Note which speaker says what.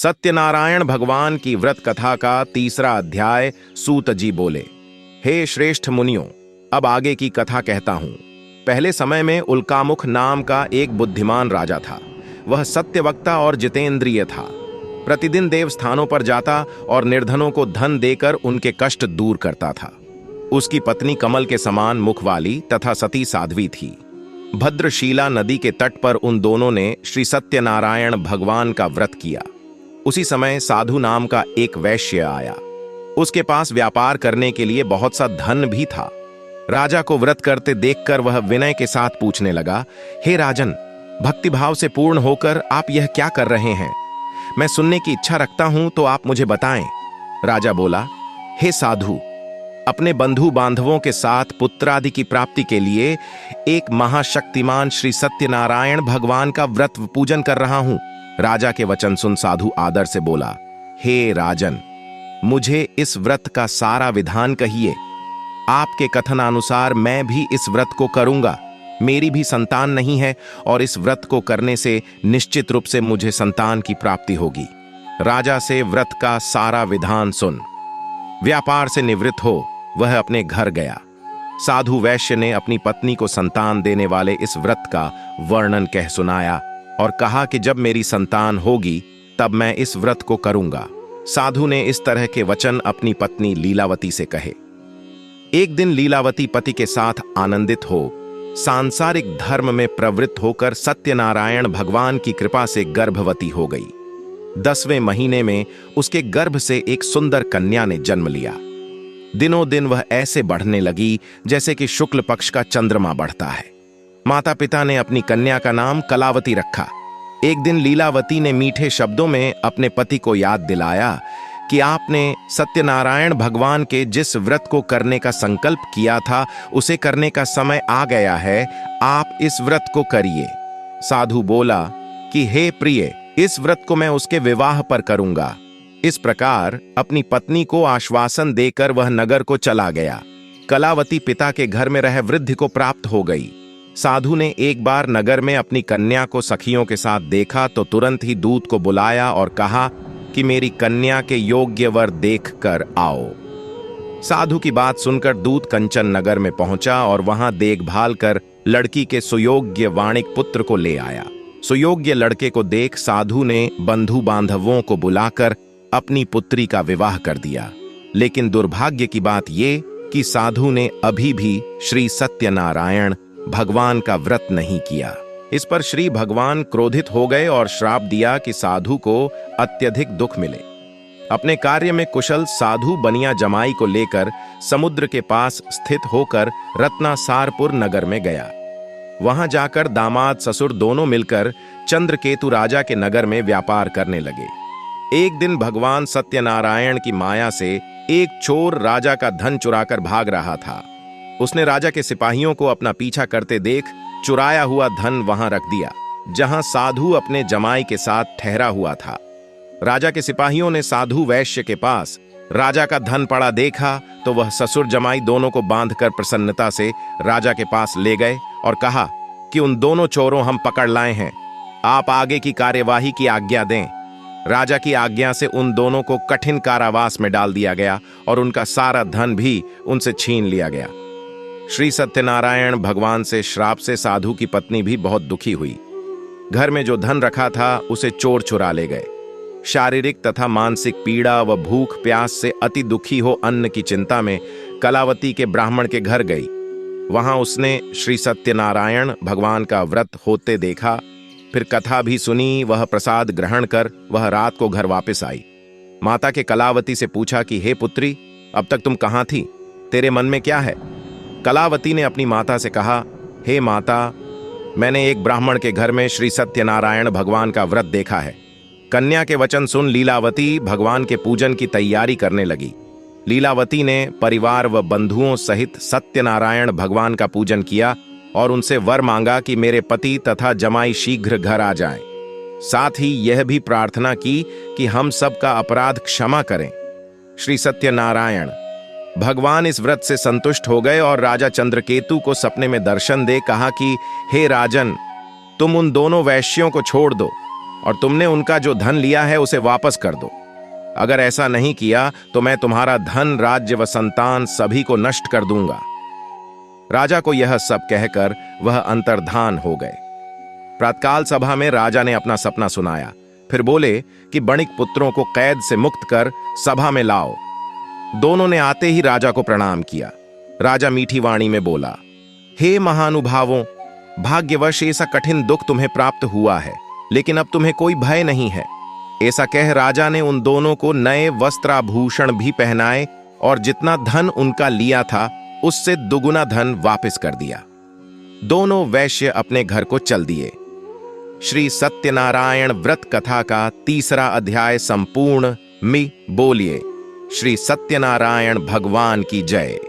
Speaker 1: सत्यनारायण भगवान की व्रत कथा का तीसरा अध्याय। सूत जी बोले, हे श्रेष्ठ मुनियों, अब आगे की कथा कहता हूं। पहले समय में उल्कामुख नाम का एक बुद्धिमान राजा था। वह सत्यवक्ता और जितेंद्रिय था। प्रतिदिन देव स्थानों पर जाता और निर्धनों को धन देकर उनके कष्ट दूर करता था। उसकी पत्नी कमल के समान मुख वाली तथा सती साध्वी थी। भद्रशीला नदी के तट पर उन दोनों ने श्री सत्यनारायण भगवान का व्रत किया। उसी समय साधु नाम का एक वैश्य आया। उसके पास व्यापार करने के लिए बहुत सा धन भी था। राजा को व्रत करते देखकर वह विनय के साथ पूछने लगा, हे राजन, भक्तिभाव से पूर्ण होकर आप यह क्या कर रहे हैं? मैं सुनने की इच्छा रखता हूं तो आप मुझे बताएं। राजा बोला, हे साधु, अपने बंधु बांधवों के साथ पुत्रादि की प्राप्ति के लिए एक महाशक्तिमान श्री सत्यनारायण भगवान का व्रत पूजन कर रहा हूं। राजा के वचन सुन साधु आदर से बोला, हे राजन, मुझे इस व्रत का सारा विधान कहिए। आपके कथनानुसार मैं भी इस व्रत को करूंगा। मेरी भी संतान नहीं है और इस व्रत को करने से निश्चित रूप से मुझे संतान की प्राप्ति होगी। राजा से व्रत का सारा विधान सुन व्यापार से निवृत्त हो वह अपने घर गया। साधु वैश्य ने अपनी पत्नी को संतान देने वाले इस व्रत का वर्णन कह सुनाया और कहा कि जब मेरी संतान होगी तब मैं इस व्रत को करूंगा। साधु ने इस तरह के वचन अपनी पत्नी लीलावती से कहे। एक दिन लीलावती पति के साथ आनंदित हो सांसारिक धर्म में प्रवृत्त होकर सत्यनारायण भगवान की कृपा से गर्भवती हो गई। 10वें महीने में उसके गर्भ से एक सुंदर कन्या ने जन्म लिया। दिनों दिन वह ऐसे बढ़ने लगी जैसे कि शुक्ल पक्ष का चंद्रमा बढ़ता है। माता पिता ने अपनी कन्या का नाम कलावती रखा। एक दिन लीलावती ने मीठे शब्दों में अपने पति को याद दिलाया कि आपने सत्यनारायण भगवान के जिस व्रत को करने का संकल्प किया था उसे करने का समय आ गया है। आप इस व्रत को करिए। साधु बोला कि हे प्रिय, इस व्रत को मैं उसके विवाह पर करूंगा। इस प्रकार अपनी पत्नी को आश्वासन देकर वह नगर को चला गया। कलावती पिता के घर में रह वृद्धि को प्राप्त हो गई। साधु ने एक बार नगर में अपनी कन्या को सखियों के साथ देखा तो तुरंत ही दूत को बुलाया और कहा कि मेरी कन्या के योग्य वर देख कर आओ। साधु की बात सुनकर दूत कंचन नगर में पहुंचा और वहां देखभाल कर लड़की के सुयोग्य वाणिक पुत्र को ले आया। सुयोग्य लड़के को देख साधु ने बंधु बांधवों को बुलाकर अपनी पुत्री का विवाह कर दिया। लेकिन दुर्भाग्य की बात ये कि साधु ने अभी भी श्री सत्यनारायण भगवान का व्रत नहीं किया। इस पर श्री भगवान क्रोधित हो गए और श्राप दिया कि साधु को अत्यधिक दुख मिले। अपने कार्य में कुशल साधु बनिया जमाई को लेकर समुद्र के पास स्थित होकर रत्नासारपुर नगर में गया। वहां जाकर दामाद ससुर दोनों मिलकर चंद्रकेतु राजा के नगर में व्यापार करने लगे। एक दिन भगवान सत्यनारायण की माया से एक चोर राजा का धन चुराकर भाग रहा था। उसने राजा के सिपाहियों को अपना पीछा करते देख चुराया हुआ धन वहां रख दिया जहां साधु अपने जमाई के साथ ठहरा हुआ था। राजा के सिपाहियों ने साधु वैश्य के पास राजा का धन पड़ा देखा तो वह ससुर जमाई दोनों को बांधकर प्रसन्नता से राजा के पास ले गए और कहा कि उन दोनों चोरों हम पकड़ लाए हैं। आप आगे की कार्यवाही की आज्ञा दें। राजा की आज्ञा से उन दोनों को कठिन कारावास में डाल दिया गया और उनका सारा धन भी उनसे छीन लिया गया। श्री सत्यनारायण भगवान से श्राप से साधु की पत्नी भी बहुत दुखी हुई। घर में जो धन रखा था उसे चोर चुरा ले गए। शारीरिक तथा मानसिक पीड़ा व भूख प्यास से अति दुखी हो अन्न की चिंता में कलावती के ब्राह्मण के घर गई। वहां उसने श्री सत्यनारायण भगवान का व्रत होते देखा। फिर कथा भी सुनी। वह प्रसाद ग्रहण कर वह रात को घर वापस आई। माता के कलावती से पूछा कि हे पुत्री, अब तक तुम कहां थी? तेरे मन में क्या है? कलावती ने अपनी माता से कहा, हे माता, मैंने एक ब्राह्मण के घर में श्री सत्यनारायण भगवान का व्रत देखा है। कन्या के वचन सुन लीलावती भगवान के पूजन की तैयारी करने लगी। लीलावती ने परिवार व बंधुओं सहित सत्यनारायण भगवान का पूजन किया और उनसे वर मांगा कि मेरे पति तथा जमाई शीघ्र घर आ जाएं। साथ ही यह भी प्रार्थना की कि हम सब का अपराध क्षमा करें। श्री सत्यनारायण भगवान इस व्रत से संतुष्ट हो गए और राजा चंद्रकेतु को सपने में दर्शन दे कहा कि हे राजन, तुम उन दोनों वैश्यों को छोड़ दो। और तुमने उनका जो धन लिया है उसे वापस कर दो। अगर ऐसा नहीं किया तो मैं तुम्हारा धन, राज्य व संतान सभी को नष्ट कर दूंगा। राजा को यह सब कहकर वह अंतर्धान हो गए। प्रातकाल सभा में राजा ने अपना सपना सुनाया, फिर बोले कि बणिक पुत्रों को कैद से मुक्त कर सभा में लाओ। दोनों ने आते ही राजा को प्रणाम किया। राजा मीठी वाणी में बोला, हे महानुभावों, भाग्यवश ऐसा कठिन दुख तुम्हें प्राप्त हुआ है, लेकिन अब तुम्हें कोई भय नहीं है। ऐसा कह राजा ने उन दोनों को नए वस्त्राभूषण भी पहनाए और जितना धन उनका लिया था उससे दुगुना धन वापस कर दिया। दोनों वैश्य अपने घर को चल दिए। श्री सत्यनारायण व्रत कथा का तीसरा अध्याय संपूर्ण। बोलिए श्री सत्यनारायण भगवान की जय।